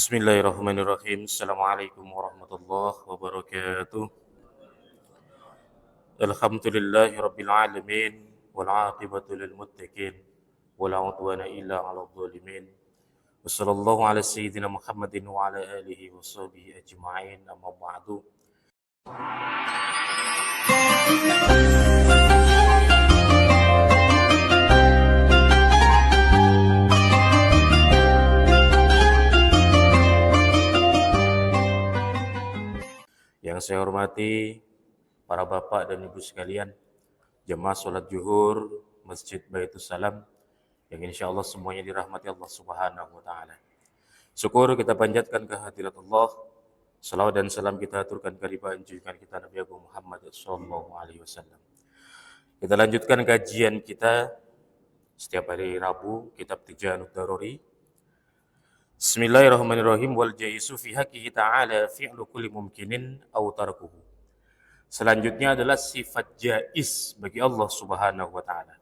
Bismillahirrahmanirrahim. Assalamualaikum warahmatullahi wabarakatuh. Alhamdulillahi rabbil alamin wal aqibatu lil muttaqin wala udwana illa 'alal zalimin. Wassallallahu ala sayyidina Muhammadin wa ala alihi wa sahbihi ajma'in. Amma ba'du. Yang saya hormati para bapak dan ibu sekalian, jemaah sholat zuhur Masjid Baitus Salam yang insya Allah semuanya dirahmati Allah Subhanahu wa Ta'ala. Syukur kita panjatkan kehadirat Allah, salawat dan salam kita aturkan kehadirat junjungan kita Nabi Agung Muhammad sallallahu alaihi wasallam. Kita lanjutkan kajian kita setiap hari Rabu, kitab Tijanut Daruri. Bismillahirrahmanirrahim. Wal jaisu fi haqqihi ta'ala fi'lu kulli mumkinin aw tarkuhu. Selanjutnya adalah sifat jaiz bagi Allah Subhanahu wa Ta'ala.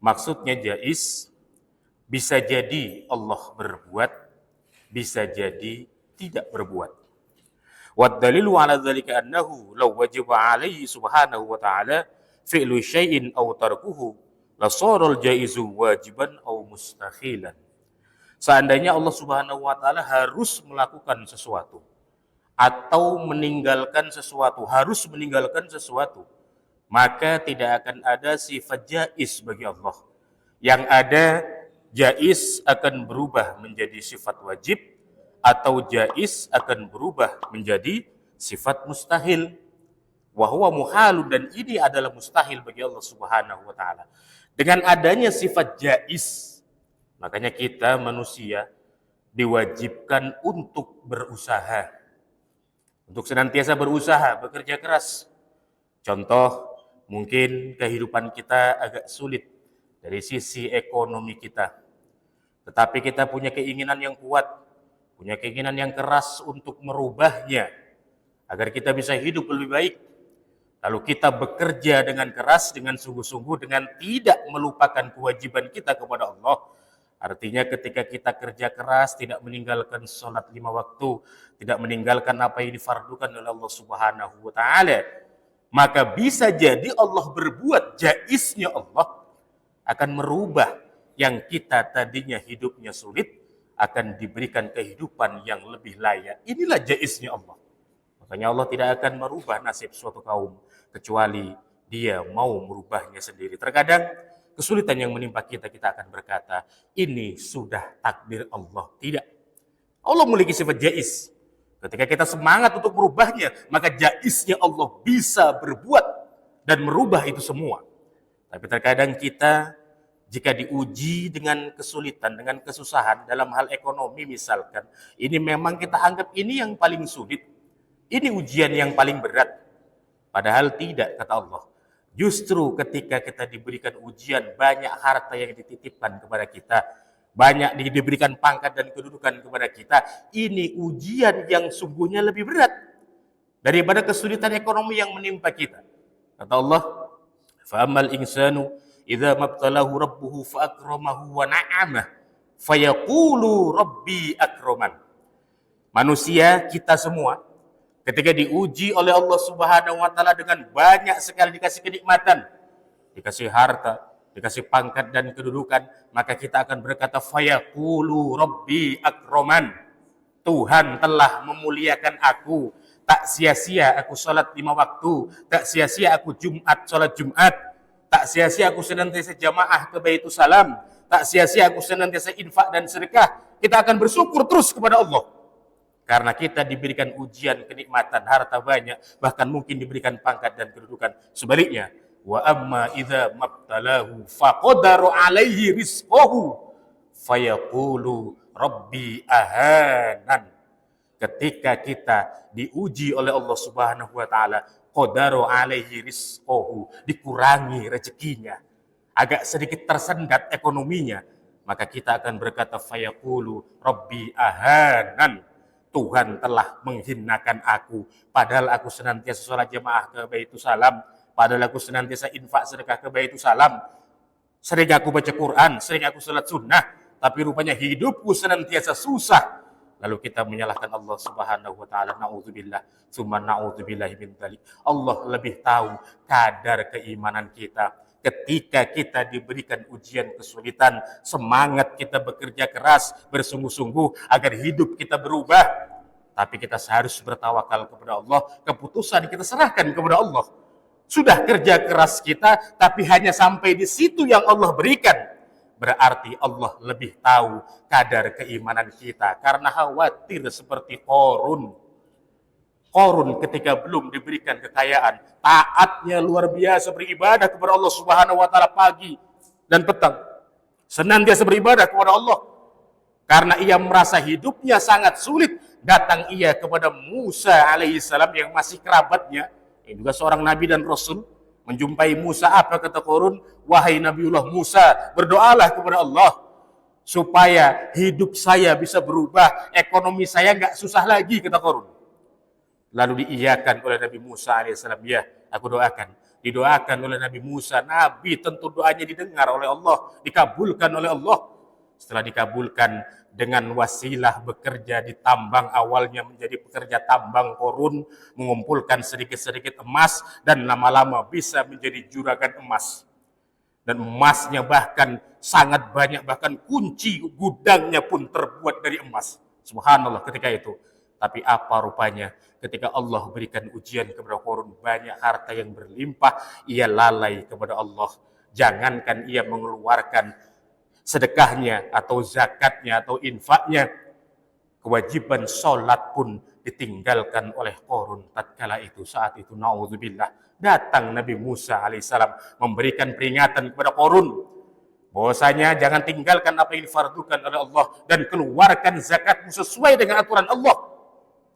Maksudnya jaiz bisa jadi Allah berbuat, bisa jadi tidak berbuat. Wa dalilu ala dzalika annahu law wajiba alaihi subhanahu wa ta'ala fi'lu syai'in aw tarkuhu la sara al-jaizu wajiban aw mustahilan. Seandainya Allah Subhanahu wa Ta'ala harus melakukan sesuatu atau meninggalkan sesuatu, harus meninggalkan sesuatu, maka tidak akan ada sifat jaiz bagi Allah. Yang ada jaiz akan berubah menjadi sifat wajib atau jaiz akan berubah menjadi sifat mustahil. Wa huwa muhalun, dan ini adalah mustahil bagi Allah Subhanahu wa Ta'ala. Dengan adanya sifat jaiz, makanya kita manusia diwajibkan untuk berusaha. Untuk senantiasa berusaha, bekerja keras. Contoh, mungkin kehidupan kita agak sulit dari sisi ekonomi kita. Tetapi kita punya keinginan yang kuat, punya keinginan yang keras untuk merubahnya, agar kita bisa hidup lebih baik. Lalu kita bekerja dengan keras, dengan sungguh-sungguh, dengan tidak melupakan kewajiban kita kepada Allah. Artinya ketika kita kerja keras, tidak meninggalkan sholat 5 waktu, tidak meninggalkan apa yang difardukan oleh Allah Subhanahu wa Ta'ala, maka bisa jadi Allah berbuat, jaiznya Allah akan merubah yang kita tadinya hidupnya sulit, akan diberikan kehidupan yang lebih layak. Inilah jaiznya Allah. Makanya Allah tidak akan merubah nasib suatu kaum kecuali Dia mau merubahnya sendiri. Terkadang kesulitan yang menimpa kita, kita akan berkata, ini sudah takdir Allah. Tidak. Allah memiliki sifat jaiz. Ketika kita semangat untuk merubahnya, maka jaiznya Allah bisa berbuat dan merubah itu semua. Tapi terkadang kita, jika diuji dengan kesulitan, dengan kesusahan dalam hal ekonomi misalkan, ini memang kita anggap ini yang paling sulit. Ini ujian yang paling berat. Padahal tidak, kata Allah. Justru ketika kita diberikan ujian, banyak harta yang dititipkan kepada kita, banyak diberikan pangkat dan kedudukan kepada kita, ini ujian yang sungguhnya lebih berat daripada kesulitan ekonomi yang menimpa kita. Kata Allah, فَأَمَّا الْإِنسَانُ إِذَا مَبْتَلَهُ رَبُّهُ فَأَكْرَمَهُ وَنَعَمَهُ فَيَقُولُ رَبِّي أَكْرَمَنِ. Manusia, kita semua, ketika diuji oleh Allah Subhanahu wa Ta'ala dengan banyak sekali dikasih kenikmatan, dikasih harta, dikasih pangkat dan kedudukan, maka kita akan berkata, fayaqulu rabbi akraman. Tuhan telah memuliakan aku. Tak sia-sia aku salat 5 waktu, tak sia-sia aku salat Jumat, tak sia-sia aku senantiasa jamaah ke Baitus Salam, tak sia-sia aku senantiasa infak dan sedekah. Kita akan bersyukur terus kepada Allah. Karena kita diberikan ujian, kenikmatan, harta banyak, bahkan mungkin diberikan pangkat dan kedudukan. Sebaliknya, wa amma idza mabtalahu faqadara alaihi rizqahu fayaqulu rabbi ahanan. Ketika kita diuji oleh Allah Subhanahu wa Ta'ala, qadara alaihi rizqahu, dikurangi rezekinya, agak sedikit tersendat ekonominya, maka kita akan berkata fayaqulu rabbi ahanan. Tuhan telah menghinakan aku, padahal aku senantiasa sholat jamaah ke Baitus Salam, padahal aku senantiasa infak sedekah ke Baitus Salam, sering aku baca Quran, sering aku sholat sunnah, tapi rupanya hidupku senantiasa susah. lalu kita menyalahkan Allah Subhanahu wa taala, naudzubillah, tsumma naudzubillahi min dzalik. Allah lebih tahu kadar keimanan kita. Ketika kita diberikan ujian kesulitan, semangat kita bekerja keras, bersungguh-sungguh agar hidup kita berubah. Tapi kita harus bertawakal kepada Allah, keputusan kita serahkan kepada Allah. Sudah kerja keras kita, tapi hanya sampai di situ yang Allah berikan. Berarti Allah lebih tahu kadar keimanan kita. Karena khawatir seperti Qarun. Qarun ketika belum diberikan kekayaan, taatnya luar biasa, beribadah kepada Allah Subhanahu wa taala pagi dan petang. Senantiasa beribadah kepada Allah. Karena ia merasa hidupnya sangat sulit, datang ia kepada Musa alaihissalam yang masih kerabatnya. Ini juga seorang nabi dan rasul. Menjumpai Musa, apa kata Qarun? Wahai Nabiullah Musa, berdoalah kepada Allah supaya hidup saya bisa berubah, ekonomi saya nggak susah lagi, kata Qarun. Lalu diiyakan oleh Nabi Musa alaihissalam. Ya, aku doakan. Didoakan oleh Nabi Musa. Nabi tentu doanya didengar oleh Allah, dikabulkan oleh Allah. Setelah dikabulkan, dengan wasilah bekerja di tambang, awalnya menjadi pekerja tambang Qarun, mengumpulkan sedikit-sedikit emas, dan lama-lama bisa menjadi juragan emas. Dan emasnya bahkan sangat banyak, bahkan kunci gudangnya pun terbuat dari emas. Subhanallah ketika itu. Tapi apa rupanya ketika Allah berikan ujian kepada Qarun, banyak harta yang berlimpah, ia lalai kepada Allah. Jangankan ia mengeluarkan sedekahnya atau zakatnya atau infaknya, kewajiban sholat pun ditinggalkan oleh Qarun tatkala itu. Saat itu naudzubillah, datang Nabi Musa alaihissalam memberikan peringatan kepada Qarun bahwasanya jangan tinggalkan apa yang difardukan oleh Allah dan keluarkan zakatmu sesuai dengan aturan Allah.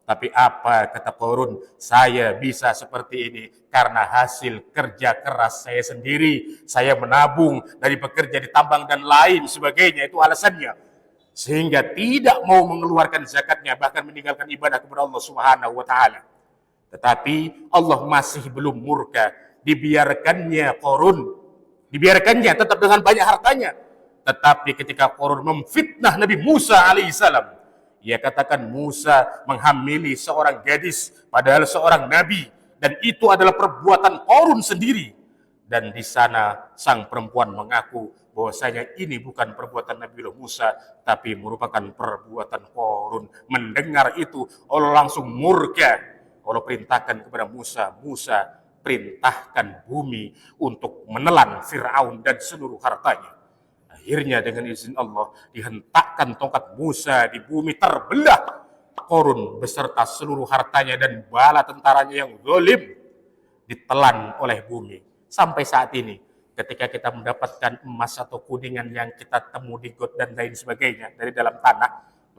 Tapi apa kata Qarun? Saya bisa seperti ini karena hasil kerja keras saya sendiri. Saya menabung dari bekerja di tambang dan lain sebagainya. Itu alasannya. Sehingga tidak mau mengeluarkan zakatnya, bahkan meninggalkan ibadah kepada Allah Subhanahu wa taala. Tetapi Allah masih belum murka. Dibiarkannya Qarun. Dibiarkannya tetap dengan banyak hartanya. Tetapi ketika Qarun memfitnah Nabi Musa alaihissalam, ia katakan Musa menghamili seorang gadis, padahal seorang nabi, dan itu adalah perbuatan Qarun sendiri. Dan di sana sang perempuan mengaku bahwasanya ini bukan perbuatan Nabi Musa, tapi merupakan perbuatan Qarun. Mendengar itu, Allah langsung murka. Allah perintahkan kepada Musa, Musa perintahkan bumi untuk menelan Fir'aun dan seluruh hartanya. Akhirnya dengan izin Allah dihentakkan tongkat Musa di bumi, terbelah Qarun beserta seluruh hartanya dan bala tentaranya yang zalim ditelan oleh bumi. Sampai saat ini ketika kita mendapatkan emas atau kuningan yang kita temu di got dan lain sebagainya dari dalam tanah,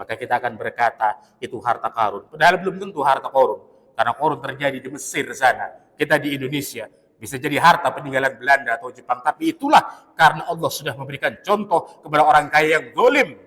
maka kita akan berkata itu harta Qarun. Padahal belum tentu harta Qarun, karena Qarun terjadi di Mesir sana, kita di Indonesia. Bisa jadi harta peninggalan Belanda atau Jepang. Tapi itulah karena Allah sudah memberikan contoh kepada orang kaya yang zalim.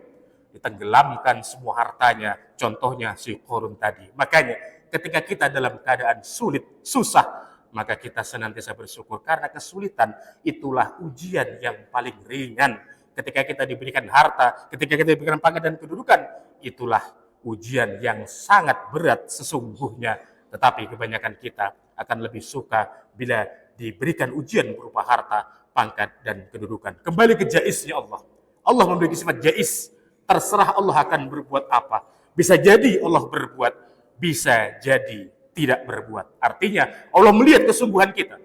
Ditenggelamkan semua hartanya. Contohnya si Qarun tadi. Makanya ketika kita dalam keadaan sulit, susah, maka kita senantiasa bersyukur. Karena kesulitan itulah ujian yang paling ringan. Ketika kita diberikan harta, ketika kita diberikan pangkat dan kedudukan, itulah ujian yang sangat berat sesungguhnya. Tetapi kebanyakan kita akan lebih suka bila diberikan ujian berupa harta, pangkat, dan kedudukan. Kembali ke jaiznya Allah. Allah memiliki sifat jaiz. Terserah Allah akan berbuat apa. Bisa jadi Allah berbuat, bisa jadi tidak berbuat. Artinya Allah melihat kesungguhan kita.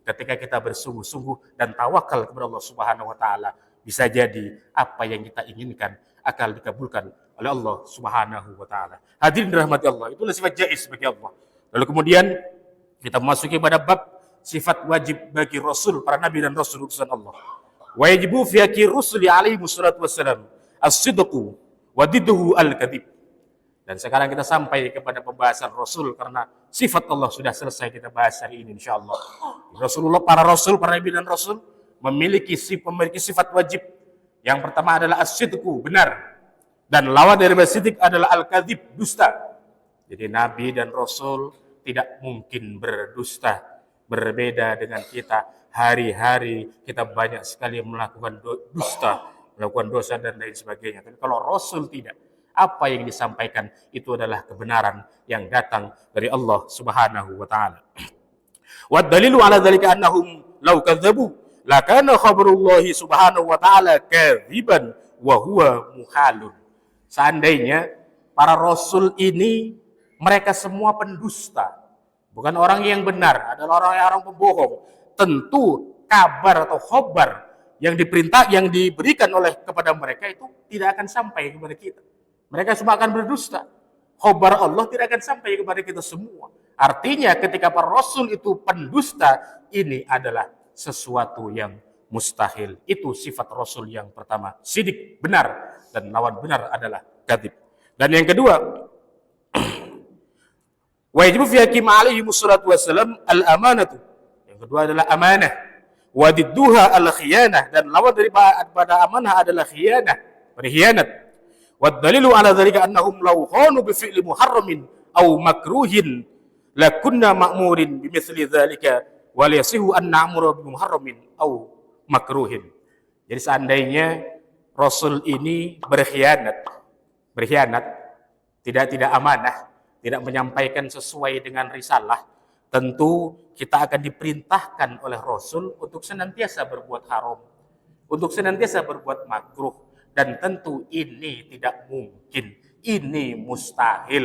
Ketika kita bersungguh-sungguh dan tawakal kepada Allah Subhanahu wa taala, bisa jadi apa yang kita inginkan akan dikabulkan oleh Allah Subhanahu wa taala. Hadirin dirahmati Allah, itulah sifat jaiz bagi Allah. Lalu kemudian kita memasuki pada bab sifat wajib bagi Rasul, para Nabi dan Rasul utusan Allah. Wajibu fi haqqi rusuli alaihi wassalatu wassalam as-sidqu wa didduhu al-kadhib. Dan sekarang kita sampai kepada pembahasan Rasul, karena sifat Allah sudah selesai kita bahas hari ini insyaallah. Rasulullah, para Rasul, para Nabi dan Rasul memiliki sifat wajib. Yang pertama adalah as-sidqu, benar. Dan lawan dari as-sidq adalah al-kadhib, dusta. Jadi Nabi dan Rasul tidak mungkin berdusta. Berbeda dengan kita, hari-hari kita banyak sekali melakukan dusta, melakukan dosa dan lain sebagainya. Tapi kalau Rasul tidak, Apa yang disampaikan itu adalah kebenaran yang datang dari Allah Subhanahu wa taala. Wa dalilu ala dzalika annahum law kadzabu lakana khabarullahi subhanahu wa ta'ala kadziban wa huwa muhalun. Seandainya para rasul ini mereka semua pendusta, bukan orang yang benar, adalah orang pembohong, tentu kabar atau khobar yang diberikan oleh kepada mereka itu tidak akan sampai kepada kita. Mereka semua akan berdusta. Khobar Allah tidak akan sampai kepada kita semua. Artinya ketika para rasul itu pendusta, ini adalah sesuatu yang mustahil. Itu sifat rasul yang pertama, sidik, benar, dan lawan benar adalah kadzib. Dan yang kedua, wajibu fi hakim alaihi wassalatu wassalam al-amanatu. Yang kedua adalah amanah. Wadidduha al-khiyanah, dan lawan daripada amanah adalah khiyanah, berkhianat. Wad-dalilu ala dzalika annahum law khanu bi fi'li muharramin aw makruhin lakunna ma'murin bimithli dzalika wa yasihu an na'muru bi muharramin aw makruhin. Jadi seandainya rasul ini berkhianat, tidak amanah, tidak menyampaikan sesuai dengan risalah, tentu kita akan diperintahkan oleh Rasul untuk senantiasa berbuat haram, untuk senantiasa berbuat makruh, dan tentu ini tidak mungkin, ini mustahil,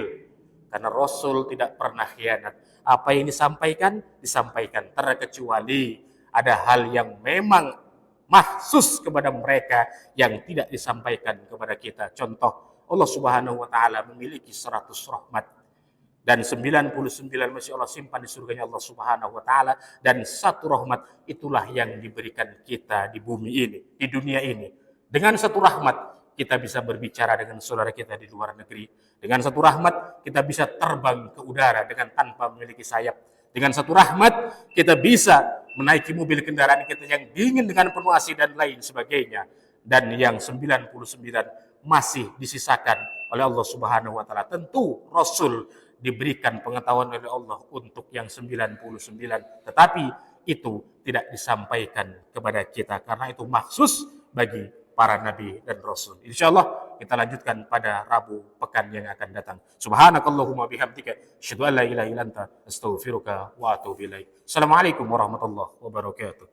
karena Rasul tidak pernah khianat. Apa yang disampaikan terkecuali ada hal yang memang mahsus kepada mereka yang tidak disampaikan kepada kita. Contoh, Allah Subhanahu wa taala memiliki 100 rahmat dan 99 masih Allah simpan di surganya Allah Subhanahu wa taala, dan satu rahmat itulah yang diberikan kita di bumi ini, di dunia ini. Dengan satu rahmat kita bisa berbicara dengan saudara kita di luar negeri. Dengan satu rahmat kita bisa terbang ke udara dengan tanpa memiliki sayap. Dengan satu rahmat kita bisa menaiki mobil kendaraan kita yang dingin dengan penuh AC dan lain sebagainya. Dan yang 99 masih disisakan oleh Allah Subhanahu wa taala. Tentu Rasul diberikan pengetahuan oleh Allah untuk yang 99, tetapi itu tidak disampaikan kepada kita karena itu maksus bagi para nabi dan rasul. Insyaallah kita lanjutkan pada Rabu pekan yang akan datang. Subhanakallahumma bihamdika asyhadu an la ilaha illa anta astaghfiruka wa atubu ilaik. Assalamualaikum warahmatullahi wabarakatuh.